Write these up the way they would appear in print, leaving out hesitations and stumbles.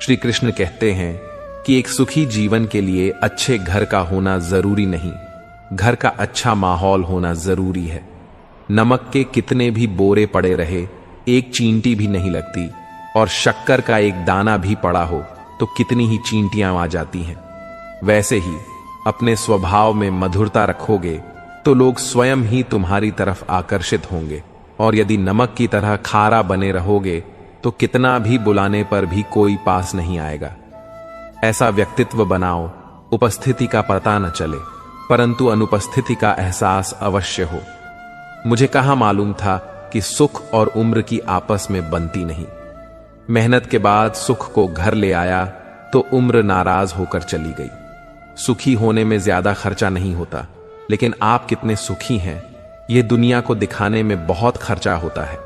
श्री कृष्ण कहते हैं कि एक सुखी जीवन के लिए अच्छे घर का होना जरूरी नहीं, घर का अच्छा माहौल होना जरूरी है। नमक के कितने भी बोरे पड़े रहे, एक चींटी भी नहीं लगती, और शक्कर का एक दाना भी पड़ा हो तो कितनी ही चींटियां आ जाती हैं। वैसे ही अपने स्वभाव में मधुरता रखोगे तो लोग स्वयं ही तुम्हारी तरफ आकर्षित होंगे, और यदि नमक की तरह खारा बने रहोगे तो कितना भी बुलाने पर भी कोई पास नहीं आएगा। ऐसा व्यक्तित्व बनाओ, उपस्थिति का पता न चले परंतु अनुपस्थिति का एहसास अवश्य हो। मुझे कहां मालूम था कि सुख और उम्र की आपस में बनती नहीं। मेहनत के बाद सुख को घर ले आया तो उम्र नाराज होकर चली गई। सुखी होने में ज्यादा खर्चा नहीं होता, लेकिन आप कितने सुखी हैं यह दुनिया को दिखाने में बहुत खर्चा होता है।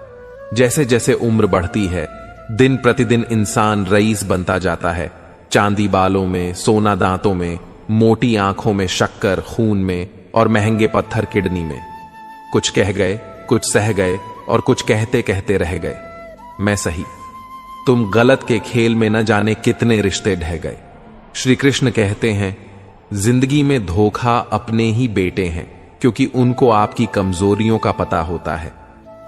जैसे जैसे उम्र बढ़ती है, दिन प्रतिदिन इंसान रईस बनता जाता है। चांदी बालों में, सोना दांतों में, मोटी आंखों में, शक्कर खून में और महंगे पत्थर किडनी में। कुछ कह गए, कुछ सह गए और कुछ कहते कहते रह गए। मैं सही, तुम गलत के खेल में न जाने कितने रिश्ते ढह गए। श्री कृष्ण कहते हैं, जिंदगी में धोखा अपने ही बेटे हैं, क्योंकि उनको आपकी कमजोरियों का पता होता है।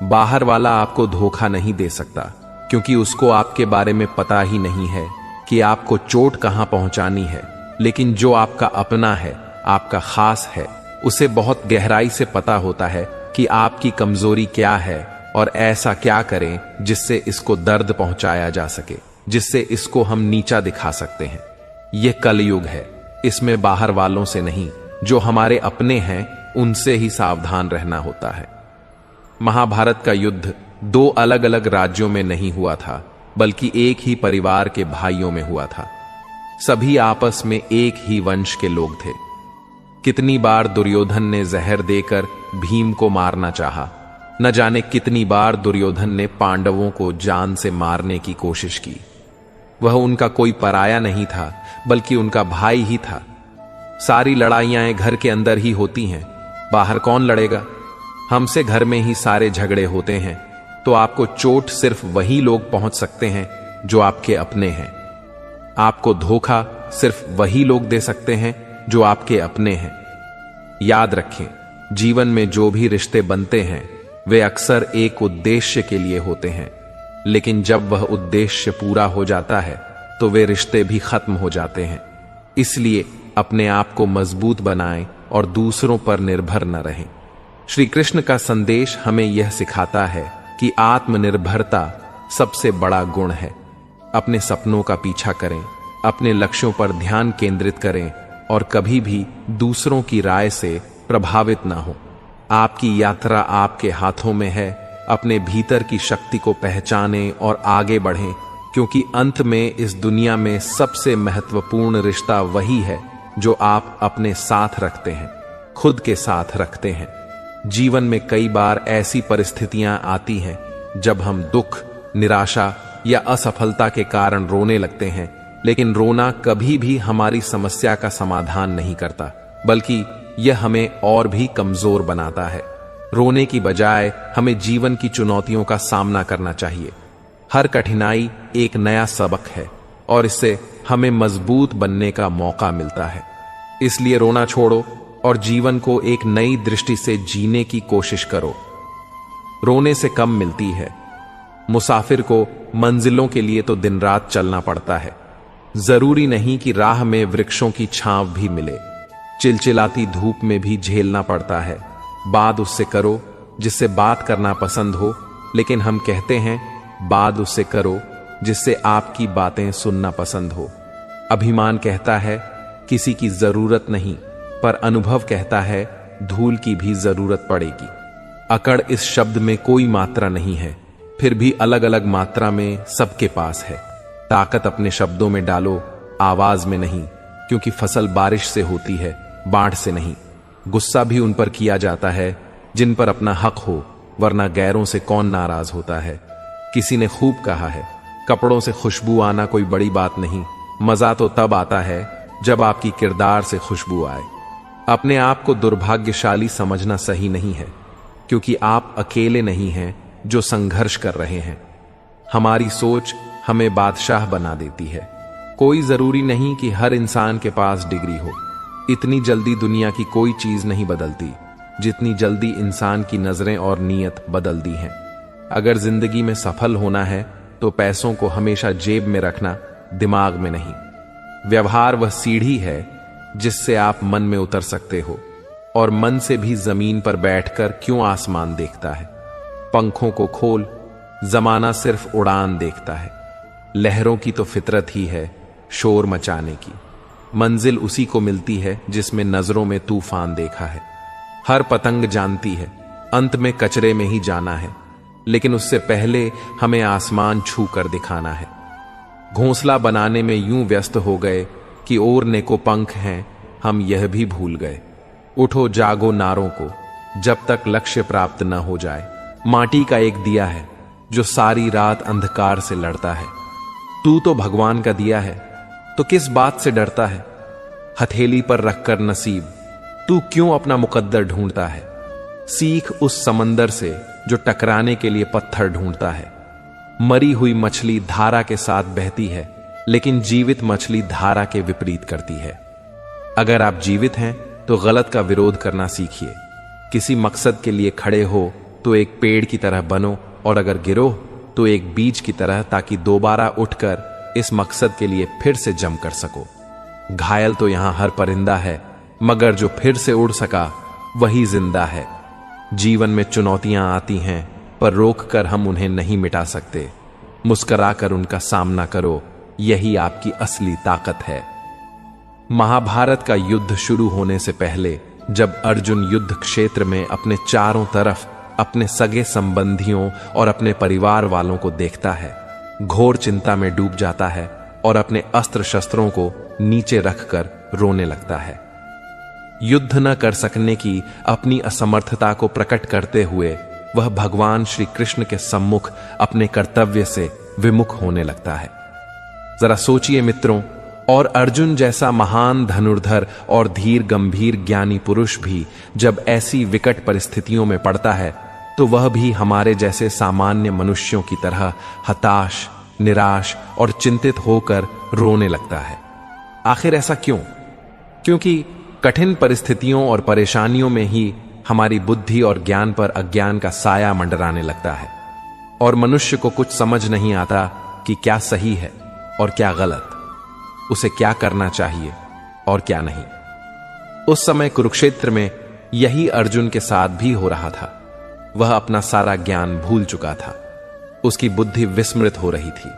बाहर वाला आपको धोखा नहीं दे सकता, क्योंकि उसको आपके बारे में पता ही नहीं है कि आपको चोट कहां पहुंचानी है। लेकिन जो आपका अपना है, आपका खास है, उसे बहुत गहराई से पता होता है कि आपकी कमजोरी क्या है और ऐसा क्या करें जिससे इसको दर्द पहुंचाया जा सके, जिससे इसको हम नीचा दिखा सकते हैं। यह कलयुग है, इसमें बाहर वालों से नहीं, जो हमारे अपने हैं उनसे ही सावधान रहना होता है। महाभारत का युद्ध दो अलग अलग राज्यों में नहीं हुआ था, बल्कि एक ही परिवार के भाइयों में हुआ था। सभी आपस में एक ही वंश के लोग थे। कितनी बार दुर्योधन ने जहर देकर भीम को मारना चाहा, न जाने कितनी बार दुर्योधन ने पांडवों को जान से मारने की कोशिश की। वह उनका कोई पराया नहीं था, बल्कि उनका भाई ही था। सारी लड़ाइयां घर के अंदर ही होती हैं, बाहर कौन लड़ेगा? हमसे घर में ही सारे झगड़े होते हैं, तो आपको चोट सिर्फ वही लोग पहुंच सकते हैं जो आपके अपने हैं। आपको धोखा सिर्फ वही लोग दे सकते हैं जो आपके अपने हैं। याद रखें, जीवन में जो भी रिश्ते बनते हैं वे अक्सर एक उद्देश्य के लिए होते हैं, लेकिन जब वह उद्देश्य पूरा हो जाता है तो वे रिश्ते भी खत्म हो जाते हैं। इसलिए अपने आप को मजबूत बनाएं और दूसरों पर निर्भर न रहें। श्री कृष्ण का संदेश हमें यह सिखाता है कि आत्मनिर्भरता सबसे बड़ा गुण है। अपने सपनों का पीछा करें, अपने लक्ष्यों पर ध्यान केंद्रित करें और कभी भी दूसरों की राय से प्रभावित ना हो। आपकी यात्रा आपके हाथों में है। अपने भीतर की शक्ति को पहचानें और आगे बढ़ें, क्योंकि अंत में इस दुनिया में सबसे महत्वपूर्ण रिश्ता वही है जो आप अपने साथ रखते हैं, खुद के साथ रखते हैं। जीवन में कई बार ऐसी परिस्थितियां आती हैं जब हम दुख, निराशा या असफलता के कारण रोने लगते हैं, लेकिन रोना कभी भी हमारी समस्या का समाधान नहीं करता, बल्कि यह हमें और भी कमजोर बनाता है। रोने की बजाय हमें जीवन की चुनौतियों का सामना करना चाहिए। हर कठिनाई एक नया सबक है और इससे हमें मजबूत बनने का मौका मिलता है। इसलिए रोना छोड़ो और जीवन को एक नई दृष्टि से जीने की कोशिश करो। रोने से कम मिलती है। मुसाफिर को मंजिलों के लिए तो दिन रात चलना पड़ता है। जरूरी नहीं कि राह में वृक्षों की छांव भी मिले। चिलचिलाती धूप में भी झेलना पड़ता है। बात उससे करो जिससे बात करना पसंद हो, लेकिन हम कहते हैं बात उससे करो जिससे आपकी बातें सुनना पसंद हो। अभिमान कहता है किसी की जरूरत नहीं, पर अनुभव कहता है धूल की भी जरूरत पड़ेगी। अकड़ इस शब्द में कोई मात्रा नहीं है, फिर भी अलग अलग मात्रा में सबके पास है। ताकत अपने शब्दों में डालो, आवाज में नहीं, क्योंकि फसल बारिश से होती है, बाढ़ से नहीं। गुस्सा भी उन पर किया जाता है जिन पर अपना हक हो, वरना गैरों से कौन नाराज होता है। किसी ने खूब कहा है, कपड़ों से खुशबू आना कोई बड़ी बात नहीं, मजा तो तब आता है जब आपकी किरदार से खुशबू आए। अपने आप को दुर्भाग्यशाली समझना सही नहीं है, क्योंकि आप अकेले नहीं हैं जो संघर्ष कर रहे हैं। हमारी सोच हमें बादशाह बना देती है, कोई जरूरी नहीं कि हर इंसान के पास डिग्री हो। इतनी जल्दी दुनिया की कोई चीज नहीं बदलती जितनी जल्दी इंसान की नजरें और नीयत बदल दी हैं। अगर जिंदगी में सफल होना है तो पैसों को हमेशा जेब में रखना, दिमाग में नहीं। व्यवहार वह सीढ़ी है जिससे आप मन में उतर सकते हो, और मन से भी जमीन पर बैठकर क्यों आसमान देखता है। पंखों को खोल, जमाना सिर्फ उड़ान देखता है। लहरों की तो फितरत ही है शोर मचाने की। मंजिल उसी को मिलती है जिसमें नजरों में तूफान देखा है। हर पतंग जानती है अंत में कचरे में ही जाना है, लेकिन उससे पहले हमें आसमान छू कर दिखाना है। घोंसला बनाने में यूं व्यस्त हो गए कि ओढ़ने को पंख हैं, हम यह भी भूल गए। उठो जागो नारों को, जब तक लक्ष्य प्राप्त न हो जाए। माटी का एक दिया है जो सारी रात अंधकार से लड़ता है। तू तो भगवान का दिया है, तो किस बात से डरता है। हथेली पर रखकर नसीब, तू क्यों अपना मुकद्दर ढूंढता है। सीख उस समंदर से जो टकराने के लिए पत्थर ढूंढता है। मरी हुई मछली धारा के साथ बहती है, लेकिन जीवित मछली धारा के विपरीत करती है। अगर आप जीवित हैं तो गलत का विरोध करना सीखिए। किसी मकसद के लिए खड़े हो तो एक पेड़ की तरह बनो, और अगर गिरो तो एक बीज की तरह, ताकि दोबारा उठकर इस मकसद के लिए फिर से जम कर सको। घायल तो यहां हर परिंदा है, मगर जो फिर से उड़ सका वही जिंदा है। जीवन में चुनौतियां आती हैं, पर रोककर हम उन्हें नहीं मिटा सकते। मुस्कुराकर उनका सामना करो, यही आपकी असली ताकत है। महाभारत का युद्ध शुरू होने से पहले जब अर्जुन युद्ध क्षेत्र में अपने चारों तरफ अपने सगे संबंधियों और अपने परिवार वालों को देखता है, घोर चिंता में डूब जाता है और अपने अस्त्र शस्त्रों को नीचे रखकर रोने लगता है। युद्ध न कर सकने की अपनी असमर्थता को प्रकट करते हुए वह भगवान श्री कृष्ण के सम्मुख अपने कर्तव्य से विमुख होने लगता है। जरा सोचिए मित्रों, और अर्जुन जैसा महान धनुर्धर और धीर गंभीर ज्ञानी पुरुष भी जब ऐसी विकट परिस्थितियों में पड़ता है तो वह भी हमारे जैसे सामान्य मनुष्यों की तरह हताश, निराश और चिंतित होकर रोने लगता है। आखिर ऐसा क्यों? क्योंकि कठिन परिस्थितियों और परेशानियों में ही हमारी बुद्धि और ज्ञान पर अज्ञान का साया मंडराने लगता है, और मनुष्य को कुछ समझ नहीं आता कि क्या सही है और क्या गलत, उसे क्या करना चाहिए और क्या नहीं। उस समय कुरुक्षेत्र में यही अर्जुन के साथ भी हो रहा था। वह अपना सारा ज्ञान भूल चुका था, उसकी बुद्धि विस्मृत हो रही थी।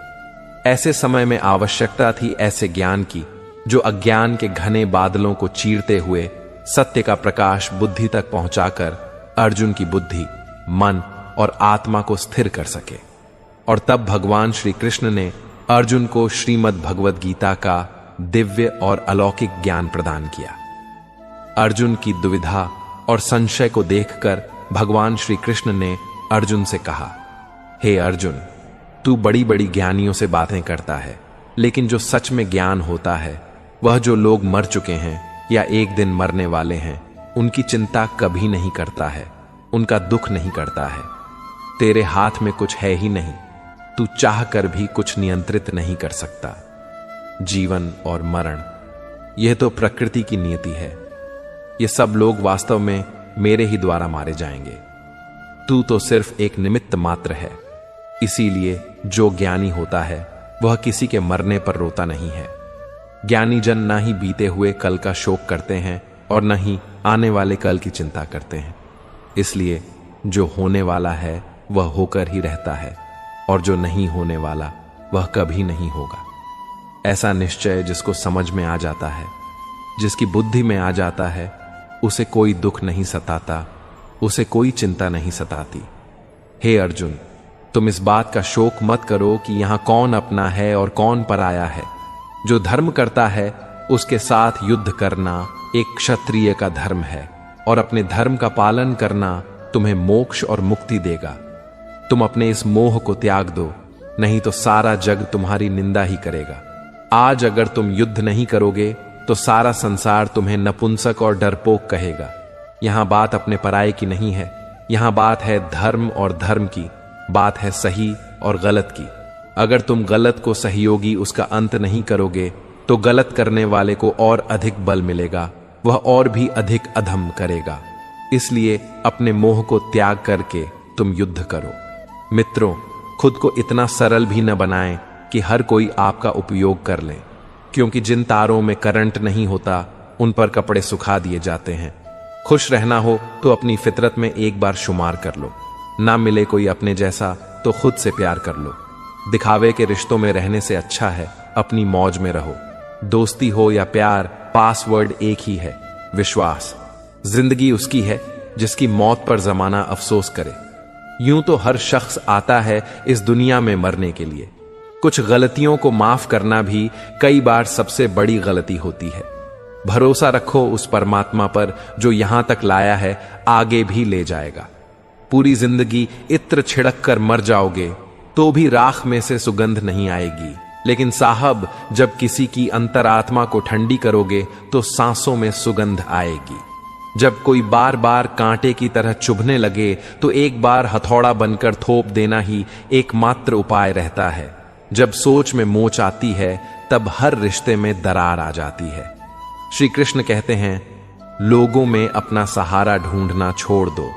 ऐसे समय में आवश्यकता थी ऐसे ज्ञान की जो अज्ञान के घने बादलों को चीरते हुए सत्य का प्रकाश बुद्धि तक पहुंचाकर अर्जुन की बुद्धि, मन और आत्मा को स्थिर कर सके। और तब भगवान श्री कृष्ण ने अर्जुन को श्रीमद् भगवद गीता का दिव्य और अलौकिक ज्ञान प्रदान किया। अर्जुन की दुविधा और संशय को देखकर भगवान श्री कृष्ण ने अर्जुन से कहा, हे अर्जुन, तू बड़ी बड़ी ज्ञानियों से बातें करता है, लेकिन जो सच में ज्ञान होता है वह जो लोग मर चुके हैं या एक दिन मरने वाले हैं उनकी चिंता कभी नहीं करता है, उनका दुख नहीं करता है। तेरे हाथ में कुछ है ही नहीं, तू चाह कर भी कुछ नियंत्रित नहीं कर सकता। जीवन और मरण यह तो प्रकृति की नियति है। ये सब लोग वास्तव में मेरे ही द्वारा मारे जाएंगे। तू तो सिर्फ एक निमित्त मात्र है। इसीलिए जो ज्ञानी होता है वह किसी के मरने पर रोता नहीं है। ज्ञानी जन ना ही बीते हुए कल का शोक करते हैं और न ही आने वाले कल की चिंता करते हैं। इसलिए जो होने वाला है वह होकर ही रहता है, और जो नहीं होने वाला वह कभी नहीं होगा। ऐसा निश्चय जिसको समझ में आ जाता है, जिसकी बुद्धि में आ जाता है, उसे कोई दुख नहीं सताता, उसे कोई चिंता नहीं सताती। हे अर्जुन, तुम इस बात का शोक मत करो कि यहां कौन अपना है और कौन पराया है। जो धर्म करता है उसके साथ युद्ध करना एक क्षत्रिय का धर्म है, और अपने धर्म का पालन करना तुम्हें मोक्ष और मुक्ति देगा। तुम अपने इस मोह को त्याग दो, नहीं तो सारा जग तुम्हारी निंदा ही करेगा। आज अगर तुम युद्ध नहीं करोगे तो सारा संसार तुम्हें नपुंसक और डरपोक कहेगा। यहां बात अपने पराये की नहीं है, यहां बात है धर्म और धर्म की, बात है सही और गलत की। अगर तुम गलत को सहयोगी उसका अंत नहीं करोगे तो गलत करने वाले को और अधिक बल मिलेगा, वह और भी अधिक अधम करेगा। इसलिए अपने मोह को त्याग करके तुम युद्ध करो। मित्रों, खुद को इतना सरल भी न बनाएं कि हर कोई आपका उपयोग कर ले, क्योंकि जिन तारों में करंट नहीं होता उन पर कपड़े सुखा दिए जाते हैं। खुश रहना हो तो अपनी फितरत में एक बार शुमार कर लो। ना मिले कोई अपने जैसा तो खुद से प्यार कर लो। दिखावे के रिश्तों में रहने से अच्छा है अपनी मौज में रहो। दोस्ती हो या प्यार, पासवर्ड एक ही है, विश्वास। जिंदगी उसकी है जिसकी मौत पर जमाना अफसोस करे। यूं तो हर शख्स आता है इस दुनिया में मरने के लिए। कुछ गलतियों को माफ करना भी कई बार सबसे बड़ी गलती होती है। भरोसा रखो उस परमात्मा पर जो यहां तक लाया है आगे भी ले जाएगा। पूरी जिंदगी इत्र छिड़क कर मर जाओगे तो भी राख में से सुगंध नहीं आएगी, लेकिन साहब जब किसी की अंतरात्मा को ठंडी करोगे तो सांसों में सुगंध आएगी। जब कोई बार बार कांटे की तरह चुभने लगे तो एक बार हथौड़ा बनकर थोप देना ही एकमात्र उपाय रहता है। जब सोच में मोच आती है तब हर रिश्ते में दरार आ जाती है। श्री कृष्ण कहते हैं, लोगों में अपना सहारा ढूंढना छोड़ दो।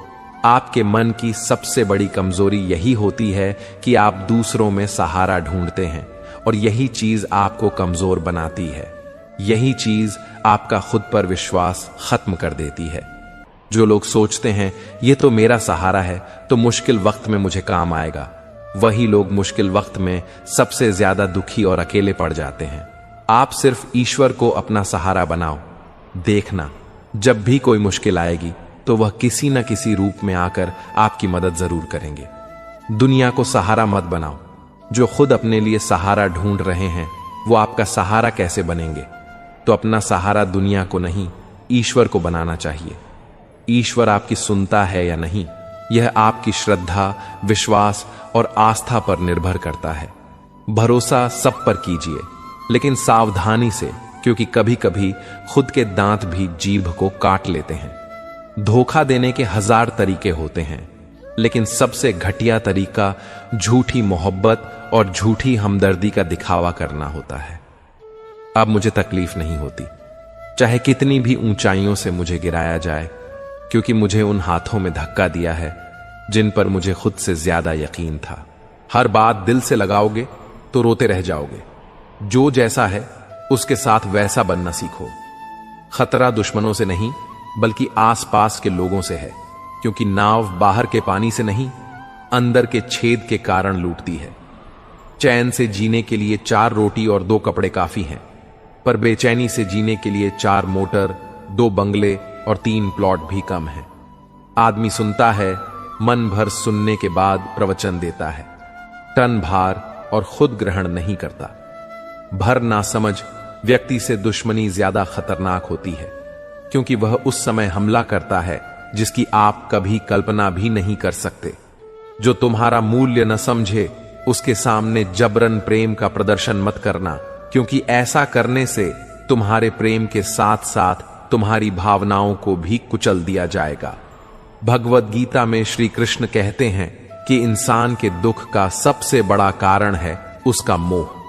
आपके मन की सबसे बड़ी कमजोरी यही होती है कि आप दूसरों में सहारा ढूंढते हैं, और यही चीज आपको कमजोर बनाती है। यही चीज आपका खुद पर विश्वास खत्म कर देती है। जो लोग सोचते हैं ये तो मेरा सहारा है तो मुश्किल वक्त में मुझे काम आएगा, वही लोग मुश्किल वक्त में सबसे ज्यादा दुखी और अकेले पड़ जाते हैं। आप सिर्फ ईश्वर को अपना सहारा बनाओ। देखना, जब भी कोई मुश्किल आएगी तो वह किसी न किसी रूप में आकर आपकी मदद जरूर करेंगे। दुनिया को सहारा मत बनाओ। जो खुद अपने लिए सहारा ढूंढ रहे हैं वो आपका सहारा कैसे बनेंगे? तो अपना सहारा दुनिया को नहीं, ईश्वर को बनाना चाहिए। ईश्वर आपकी सुनता है या नहीं, यह आपकी श्रद्धा, विश्वास और आस्था पर निर्भर करता है। भरोसा सब पर कीजिए, लेकिन सावधानी से, क्योंकि कभी कभी खुद के दांत भी जीभ को काट लेते हैं। धोखा देने के 1000 तरीके होते हैं, लेकिन सबसे घटिया तरीका झूठी मोहब्बत और झूठी हमदर्दी का दिखावा करना होता है। अब मुझे तकलीफ नहीं होती, चाहे कितनी भी ऊंचाइयों से मुझे गिराया जाए, क्योंकि मुझे उन हाथों में धक्का दिया है जिन पर मुझे खुद से ज्यादा यकीन था। हर बात दिल से लगाओगे तो रोते रह जाओगे। जो जैसा है उसके साथ वैसा बनना सीखो। खतरा दुश्मनों से नहीं बल्कि आसपास के लोगों से है, क्योंकि नाव बाहर के पानी से नहीं, अंदर के छेद के कारण लूटती है। चैन से जीने के लिए 4 रोटी और 2 कपड़े काफी हैं, पर बेचैनी से जीने के लिए 4 मोटर, 2 बंगले और 3 प्लॉट भी कम है। आदमी सुनता है, मन भर सुनने के बाद प्रवचन देता है, टन भार और खुद ग्रहण नहीं करता। भर नासमझ व्यक्ति से दुश्मनी ज्यादा खतरनाक होती है, क्योंकि वह उस समय हमला करता है जिसकी आप कभी कल्पना भी नहीं कर सकते। जो तुम्हारा मूल्य न समझे उसके सामने जबरन प्रेम का प्रदर्शन मत करना, क्योंकि ऐसा करने से तुम्हारे प्रेम के साथ साथ तुम्हारी भावनाओं को भी कुचल दिया जाएगा। भगवद गीता में श्री कृष्ण कहते हैं कि इंसान के दुख का सबसे बड़ा कारण है उसका मोह।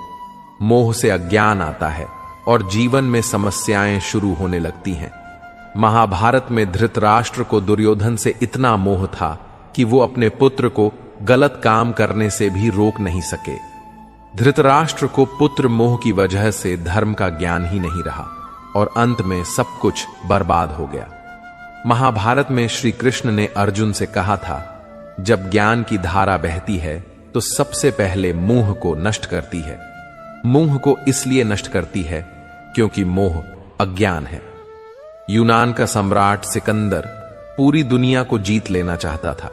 मोह से अज्ञान आता है और जीवन में समस्याएं शुरू होने लगती हैं। महाभारत में धृतराष्ट्र को दुर्योधन से इतना मोह था कि वो अपने पुत्र को गलत काम करने से भी रोक नहीं सके। धृतराष्ट्र को पुत्र मोह की वजह से धर्म का ज्ञान ही नहीं रहा और अंत में सब कुछ बर्बाद हो गया। महाभारत में श्री कृष्ण ने अर्जुन से कहा था, जब ज्ञान की धारा बहती है तो सबसे पहले मोह को नष्ट करती है। मोह को इसलिए नष्ट करती है क्योंकि मोह अज्ञान है। यूनान का सम्राट सिकंदर पूरी दुनिया को जीत लेना चाहता था।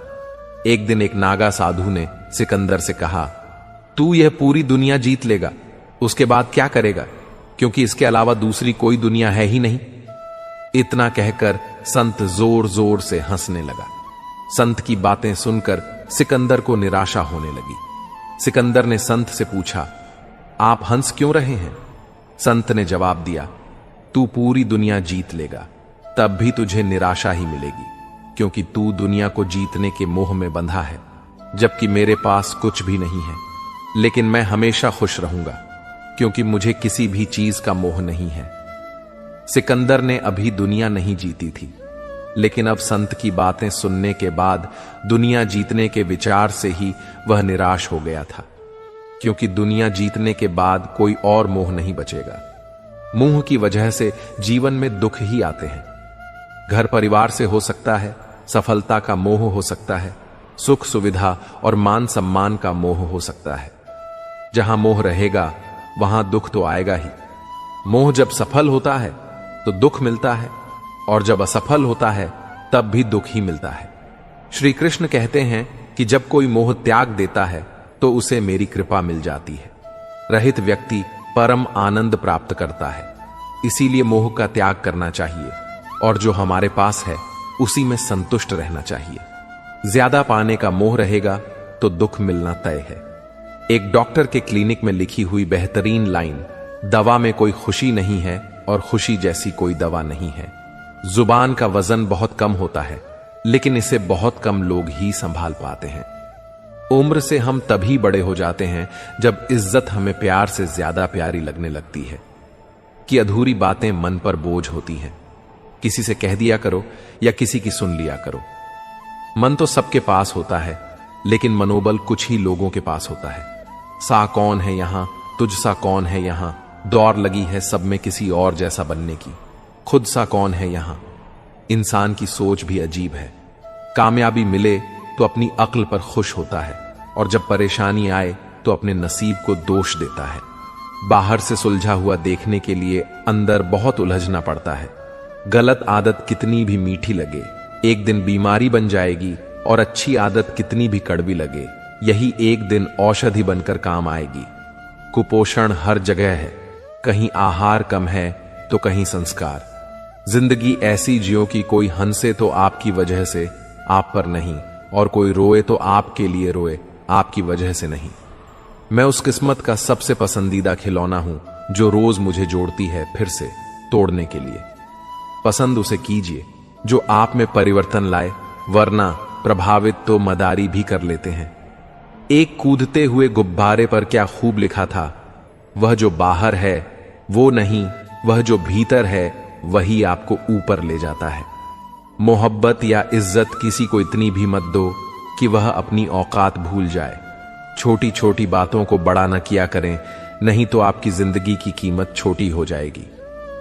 एक दिन एक नागा साधु ने सिकंदर से कहा, तू यह पूरी दुनिया जीत लेगा, उसके बाद क्या करेगा, क्योंकि इसके अलावा दूसरी कोई दुनिया है ही नहीं। इतना कहकर संत जोर जोर से हंसने लगा। संत की बातें सुनकर सिकंदर को निराशा होने लगी। सिकंदर ने संत से पूछा, आप हंस क्यों रहे हैं? संत ने जवाब दिया, तू पूरी दुनिया जीत लेगा तब भी तुझे निराशा ही मिलेगी, क्योंकि तू दुनिया को जीतने के मोह में बंधा है, जबकि मेरे पास कुछ भी नहीं है। लेकिन मैं हमेशा खुश रहूंगा, क्योंकि मुझे किसी भी चीज का मोह नहीं है। सिकंदर ने अभी दुनिया नहीं जीती थी, लेकिन अब संत की बातें सुनने के बाद दुनिया जीतने के विचार से ही वह निराश हो गया था, क्योंकि दुनिया जीतने के बाद कोई और मोह नहीं बचेगा। मोह की वजह से जीवन में दुख ही आते हैं। घर परिवार से हो सकता है, सफलता का मोह हो सकता है, सुख सुविधा और मान सम्मान का मोह हो सकता है। जहां मोह रहेगा वहां दुख तो आएगा ही। मोह जब सफल होता है तो दुख मिलता है, और जब असफल होता है तब भी दुख ही मिलता है। श्री कृष्ण कहते हैं कि जब कोई मोह त्याग देता है तो उसे मेरी कृपा मिल जाती है। रहित व्यक्ति परम आनंद प्राप्त करता है। इसीलिए मोह का त्याग करना चाहिए, और जो हमारे पास है उसी में संतुष्ट रहना चाहिए। ज्यादा पाने का मोह रहेगा तो दुख मिलना तय है। एक डॉक्टर के क्लिनिक में लिखी हुई बेहतरीन लाइन, दवा में कोई खुशी नहीं है और खुशी जैसी कोई दवा नहीं है। जुबान का वजन बहुत कम होता है, लेकिन इसे बहुत कम लोग ही संभाल पाते हैं। उम्र से हम तभी बड़े हो जाते हैं जब इज्जत हमें प्यार से ज्यादा प्यारी लगने लगती है, कि अधूरी बातें मन पर बोझ होती हैं। किसी से कह दिया करो या किसी की सुन लिया करो। मन तो सबके पास होता है, लेकिन मनोबल कुछ ही लोगों के पास होता है। सा कौन है यहां, तुझ सा कौन है यहां, दौड़ लगी है सब में किसी और जैसा बनने की। खुद सा कौन है यहां। इंसान की सोच भी अजीब है। कामयाबी मिले तो अपनी अक्ल पर खुश होता है, और जब परेशानी आए तो अपने नसीब को दोष देता है। बाहर से सुलझा हुआ देखने के लिए अंदर बहुत उलझना पड़ता है। गलत आदत कितनी भी मीठी लगे, एक दिन बीमारी बन जाएगी, और अच्छी आदत कितनी भी कड़वी लगे, यही एक दिन औषधि बनकर काम आएगी। कुपोषण हर जगह है, कहीं आहार कम है तो कहीं संस्कार। जिंदगी ऐसी जियो कि कोई हंसे तो आपकी वजह से, आप पर नहीं, और कोई रोए तो आपके लिए रोए, आपकी वजह से नहीं। मैं उस किस्मत का सबसे पसंदीदा खिलौना हूं जो रोज मुझे जोड़ती है फिर से तोड़ने के लिए। पसंद उसे कीजिए जो आप में परिवर्तन लाए, वरना प्रभावित तो मदारी भी कर लेते हैं। एक कूदते हुए गुब्बारे पर क्या खूब लिखा था, वह जो बाहर है वो नहीं, वह जो भीतर है वही आपको ऊपर ले जाता है। मोहब्बत या इज्जत किसी को इतनी भी मत दो कि वह अपनी औकात भूल जाए। छोटी छोटी बातों को बड़ा न किया करें, नहीं तो आपकी जिंदगी की कीमत छोटी हो जाएगी।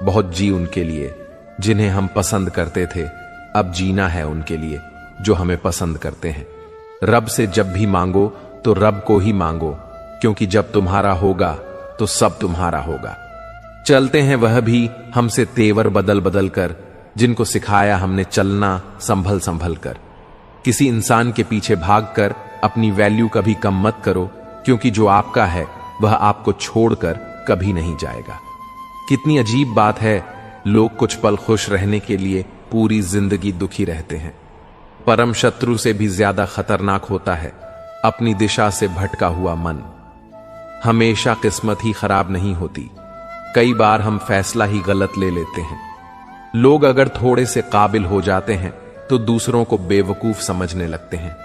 बहुत जी उनके लिए जिन्हें हम पसंद करते थे, अब जीना है उनके लिए जो हमें पसंद करते हैं। रब से जब भी मांगो तो रब को ही मांगो, क्योंकि जब तुम्हारा होगा तो सब तुम्हारा होगा। चलते हैं वह भी हमसे तेवर बदल बदल कर, जिनको सिखाया हमने चलना संभल संभल कर। किसी इंसान के पीछे भागकर अपनी वैल्यू कभी कम मत करो, क्योंकि जो आपका है वह आपको छोड़कर कभी नहीं जाएगा। कितनी अजीब बात है, लोग कुछ पल खुश रहने के लिए पूरी जिंदगी दुखी रहते हैं। परम शत्रु से भी ज्यादा खतरनाक होता है अपनी दिशा से भटका हुआ मन। हमेशा किस्मत ही खराब नहीं होती, कई बार हम फैसला ही गलत ले लेते हैं। लोग अगर थोड़े से काबिल हो जाते हैं तो दूसरों को बेवकूफ समझने लगते हैं।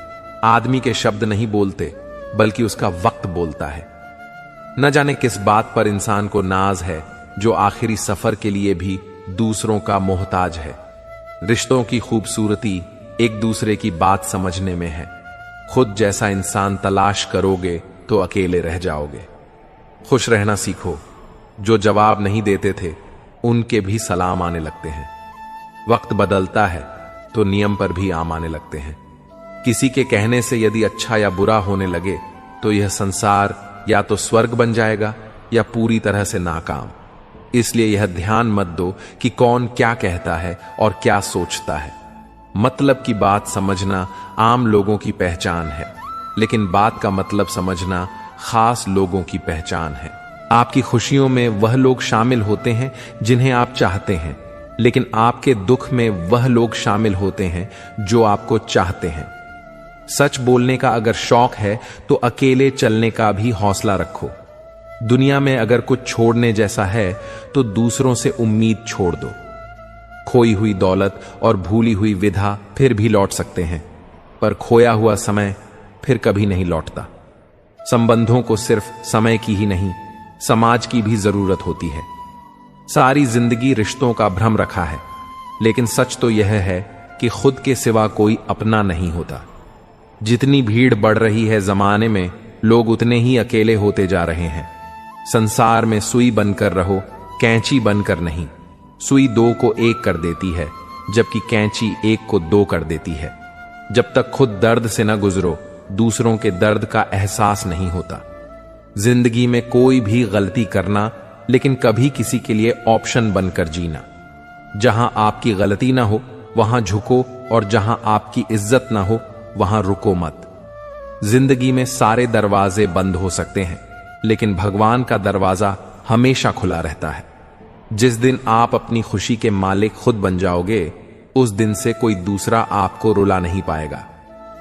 आदमी के शब्द नहीं बोलते, बल्कि उसका वक्त बोलता है। न जाने किस बात पर इंसान को नाज है, जो आखिरी सफर के लिए भी दूसरों का मोहताज है। रिश्तों की खूबसूरती एक दूसरे की बात समझने में है। खुद जैसा इंसान तलाश करोगे तो अकेले रह जाओगे। खुश रहना सीखो। जो जवाब नहीं देते थे उनके भी सलाम आने लगते हैं। वक्त बदलता है तो नियम पर भी आम आने लगते हैं। किसी के कहने से यदि अच्छा या बुरा होने लगे तो यह संसार या तो स्वर्ग बन जाएगा या पूरी तरह से नाकाम। इसलिए यह ध्यान मत दो कि कौन क्या कहता है और क्या सोचता है। मतलब की बात समझना आम लोगों की पहचान है, लेकिन बात का मतलब समझना खास लोगों की पहचान है। आपकी खुशियों में वह लोग शामिल होते हैं जिन्हें आप चाहते हैं, लेकिन आपके दुख में वह लोग शामिल होते हैं जो आपको चाहते हैं। सच बोलने का अगर शौक है तो अकेले चलने का भी हौसला रखो। दुनिया में अगर कुछ छोड़ने जैसा है तो दूसरों से उम्मीद छोड़ दो। खोई हुई दौलत और भूली हुई विधा फिर भी लौट सकते हैं, पर खोया हुआ समय फिर कभी नहीं लौटता। संबंधों को सिर्फ समय की ही नहीं, समाज की भी जरूरत होती है। सारी जिंदगी रिश्तों का भ्रम रखा है, लेकिन सच तो यह है कि खुद के सिवा कोई अपना नहीं होता। जितनी भीड़ बढ़ रही है जमाने में, लोग उतने ही अकेले होते जा रहे हैं। संसार में सुई बनकर रहो, कैंची बनकर नहीं। सुई दो को एक कर देती है, जबकि कैंची एक को दो कर देती है। जब तक खुद दर्द से न गुजरो, दूसरों के दर्द का एहसास नहीं होता। जिंदगी में कोई भी गलती करना, लेकिन कभी किसी के लिए ऑप्शन बनकर जीना। जहां आपकी गलती ना हो वहां झुको, और जहां आपकी इज्जत ना हो वहां रुको मत। जिंदगी में सारे दरवाजे बंद हो सकते हैं, लेकिन भगवान का दरवाजा हमेशा खुला रहता है। जिस दिन आप अपनी खुशी के मालिक खुद बन जाओगे, उस दिन से कोई दूसरा आपको रुला नहीं पाएगा।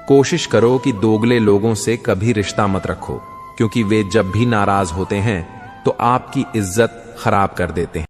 कोशिश करो कि दोगले लोगों से कभी रिश्ता मत रखो, क्योंकि वे जब भी नाराज होते हैं तो आपकी इज्जत खराब कर देते हैं।